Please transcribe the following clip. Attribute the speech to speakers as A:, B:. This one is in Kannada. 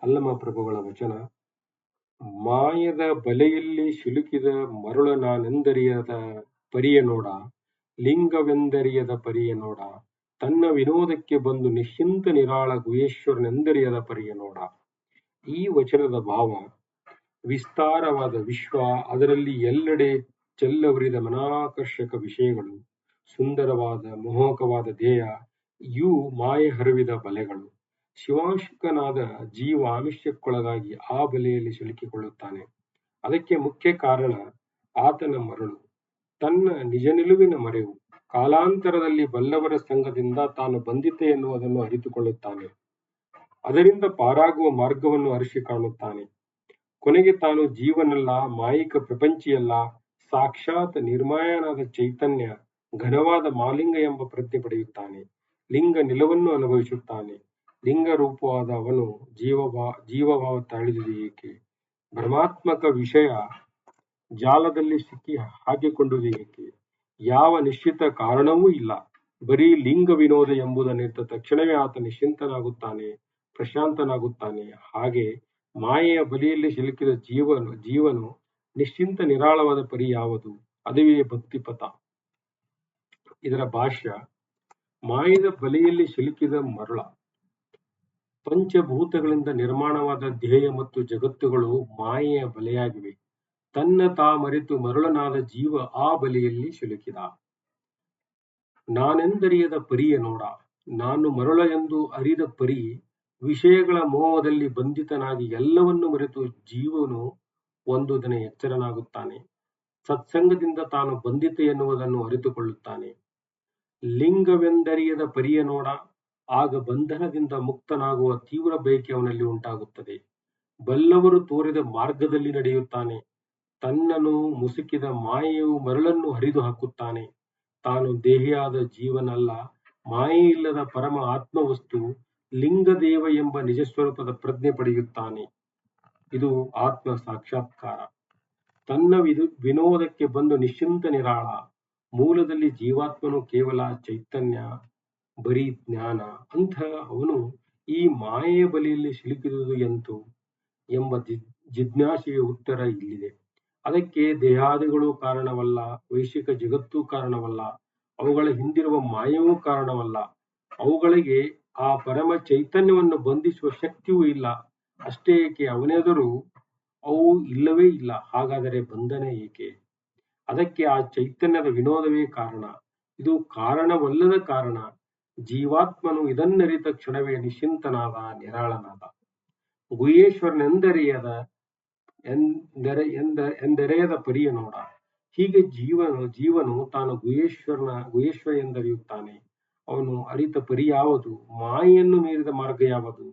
A: ಅಲ್ಲಮ ಪ್ರಭುಗಳ ವಚನ. ಮಾಯದ ಬಲೆಯಲ್ಲಿ ಸಿಲುಕಿದ ಮರುಳ ನಾನೆಂದರಿಯದ ಪರಿಯ ನೋಡ, ಲಿಂಗವೆಂದರಿಯದ ಪರಿಯ ನೋಡ, ತನ್ನ ವಿನೋದಕ್ಕೆ ಬಂದು ನಿಶ್ಚಿಂತ ನಿರಾಳ ಗುಹೇಶ್ವರನೆಂದರಿಯದ ಪರಿಯ ನೋಡ. ಈ ವಚನದ ಭಾವ ವಿಸ್ತಾರವಾದ ವಿಶ್ವ, ಅದರಲ್ಲಿ ಎಲ್ಲೆಡೆ ಚೆಲ್ಲವರಿದ ಮನಾಕರ್ಷಕ ವಿಷಯಗಳು, ಸುಂದರವಾದ ಮೋಹಕವಾದ ಧ್ಯೇಯ, ಇವು ಮಾಯೆ ಹರವಿದ ಬಲೆಗಳು. ಶಿವಾಂಶಕನಾದ ಜೀವ ಆಮಿಷಕ್ಕೊಳಗಾಗಿ ಆ ಬಲೆಯಲ್ಲಿ ಸಿಲುಕಿಕೊಳ್ಳುತ್ತಾನೆ. ಅದಕ್ಕೆ ಮುಖ್ಯ ಕಾರಣ ಆತನ ಮರಳು, ತನ್ನ ನಿಜ ನಿಲುವಿನ ಮರೆವು. ಕಾಲಾಂತರದಲ್ಲಿ ಬಲ್ಲವರ ಸಂಘದಿಂದ ತಾನು ಬಂದಿತೆ ಎನ್ನುವುದನ್ನು ಅರಿತುಕೊಳ್ಳುತ್ತಾನೆ. ಅದರಿಂದ ಪಾರಾಗುವ ಮಾರ್ಗವನ್ನು ಅರಿಸಿ ಕಾಣುತ್ತಾನೆ. ಕೊನೆಗೆ ತಾನು ಜೀವನಲ್ಲ, ಮಾಯಿಕ ಪ್ರಪಂಚಿಯಲ್ಲ, ಸಾಕ್ಷಾತ್ ನಿರ್ಮಾಯನಾದ ಚೈತನ್ಯ, ಘನವಾದ ಮಾಲಿಂಗ ಎಂಬ ಪ್ರಜ್ಞೆ ಪಡೆಯುತ್ತಾನೆ. ಲಿಂಗ ನಿಲವನ್ನು ಅನುಭವಿಸುತ್ತಾನೆ. ಲಿಂಗ ರೂಪವಾದ ಅವನು ಜೀವಭಾವ ತಾಳಿದುದು ಏಕೆ? ಭ್ರಮಾತ್ಮಕ ವಿಷಯ ಜಾಲದಲ್ಲಿ ಸಿಕ್ಕಿ ಹಾಕಿಕೊಂಡುದು ಏಕೆ? ಯಾವ ನಿಶ್ಚಿತ ಕಾರಣವೂ ಇಲ್ಲ. ಬರೀ ಲಿಂಗ ವಿನೋದ ಎಂಬುದನ್ನಿದ್ದ ತಕ್ಷಣವೇ ಆತ ನಿಶ್ಚಿಂತನಾಗುತ್ತಾನೆ, ಪ್ರಶಾಂತನಾಗುತ್ತಾನೆ. ಹಾಗೆ ಮಾಯೆಯ ಬಲಿಯಲ್ಲಿ ಸಿಲುಕಿದ ಜೀವನು ನಿಶ್ಚಿಂತ ನಿರಾಳವಾದ ಪರಿ ಯಾವುದು? ಅದುವೇ ಭಕ್ತಿಪಥ. ಇದರ ಭಾಷ್ಯ: ಮಾಯದ ಬಲೆಯಲ್ಲಿ ಸಿಲುಕಿದ ಮರುಳ. ಪಂಚಭೂತಗಳಿಂದ ನಿರ್ಮಾಣವಾದ ಧ್ಯೇಯ ಮತ್ತು ಜಗತ್ತುಗಳು ಮಾಯೆಯ ಬಲೆಯಾಗಿವೆ. ತನ್ನ ತಾ ಮರೆತು ಮರುಳನಾದ ಜೀವ ಆ ಬಲೆಯಲ್ಲಿ ಸಿಲುಕಿದ. ನಾನೆಂದರಿಯದ ಪರಿಯ ನೋಡ. ನಾನು ಮರುಳ ಎಂದು ಅರಿದ ಪರಿ ವಿಷಯಗಳ ಮೋಹದಲ್ಲಿ ಬಂಧಿತನಾಗಿ ಎಲ್ಲವನ್ನು ಮರೆತು ಜೀವನು ಒಂದು ದಿನ ಎಚ್ಚರನಾಗುತ್ತಾನೆ. ಸತ್ಸಂಗದಿಂದ ತಾನು ಬಂಧಿತ ಎನ್ನುವುದನ್ನು ಅರಿತುಕೊಳ್ಳುತ್ತಾನೆ. ಲಿಂಗವೆಂದರಿಯದ ಪರಿಯ ನೋಡ. ಆಗ ಬಂಧನದಿಂದ ಮುಕ್ತನಾಗುವ ತೀವ್ರ ಬಯಕೆ ಅವನಲ್ಲಿ ಉಂಟಾಗುತ್ತದೆ. ಬಲ್ಲವರು ತೋರಿದ ಮಾರ್ಗದಲ್ಲಿ ನಡೆಯುತ್ತಾನೆ. ತನ್ನನ್ನು ಮುಸುಕಿದ ಮಾಯೆಯು ಮರಳನ್ನು ಹರಿದು ಹಾಕುತ್ತಾನೆ. ತಾನು ದೇಹಿಯಾದ ಜೀವನಲ್ಲ, ಮಾಯೆಯಿಲ್ಲದ ಪರಮ ಆತ್ಮವಸ್ತು ಲಿಂಗದೇವ ಎಂಬ ನಿಜಸ್ವರೂಪದ ಪ್ರಜ್ಞೆ ಪಡೆಯುತ್ತಾನೆ. ಇದು ಆತ್ಮ ಸಾಕ್ಷಾತ್ಕಾರ. ತನ್ನ ವಿನೋದಕ್ಕೆ ಬಂದು ನಿಶ್ಚಿಂತ ನಿರಾಳ. ಮೂಲದಲ್ಲಿ ಜೀವಾತ್ಮನು ಕೇವಲ ಚೈತನ್ಯ, ಬರೀ ಜ್ಞಾನ. ಅಂಥ ಅವನು ಈ ಮಾಯೆಯ ಬಲೆಯಲ್ಲಿ ಸಿಲುಕಿದುದು ಎಂತು ಎಂಬ ಜಿಜ್ಞಾಸೆಯ ಉತ್ತರ ಇಲ್ಲಿದೆ. ಅದಕ್ಕೆ ದೇಹಾದಿಗಳು ಕಾರಣವಲ್ಲ, ವೈಶ್ವಿಕ ಜಗತ್ತೂ ಕಾರಣವಲ್ಲ, ಅವುಗಳ ಹಿಂದಿರುವ ಮಾಯವೂ ಕಾರಣವಲ್ಲ. ಅವುಗಳಿಗೆ ಆ ಪರಮ ಚೈತನ್ಯವನ್ನು ಬಂಧಿಸುವ ಶಕ್ತಿಯೂ ಇಲ್ಲ. ಅಷ್ಟೇ ಏಕೆ, ಅವನೆದುರು ಅವು ಇಲ್ಲವೇ ಇಲ್ಲ. ಹಾಗಾದರೆ ಬಂಧನ ಏಕೆ? ಅದಕ್ಕೆ ಆ ಚೈತನ್ಯದ ವಿನೋದವೇ ಕಾರಣ. ಇದು ಕಾರಣವಲ್ಲದ ಕಾರಣ. ಜೀವಾತ್ಮನು ಇದನ್ನರಿತ ಕ್ಷಣವೇ ನಿಶ್ಚಿಂತನಾದ, ನಿರಾಳನಾದ. ಗುಹೇಶ್ವರನೆಂದರಿಯದ ಎಂದೆರೆಯದ ಪರಿಯ ನೋಡ. ಹೀಗೆ ಜೀವನು ತಾನು ಗುಹೇಶ್ವರ ಎಂದರಿಯುತ್ತಾನೆ. ಅವನು ಅರಿತ ಪರಿ ಯಾವುದು? ಮಾಯೆಯನ್ನು ಮೀರಿದ ಮಾರ್ಗ ಯಾವುದು?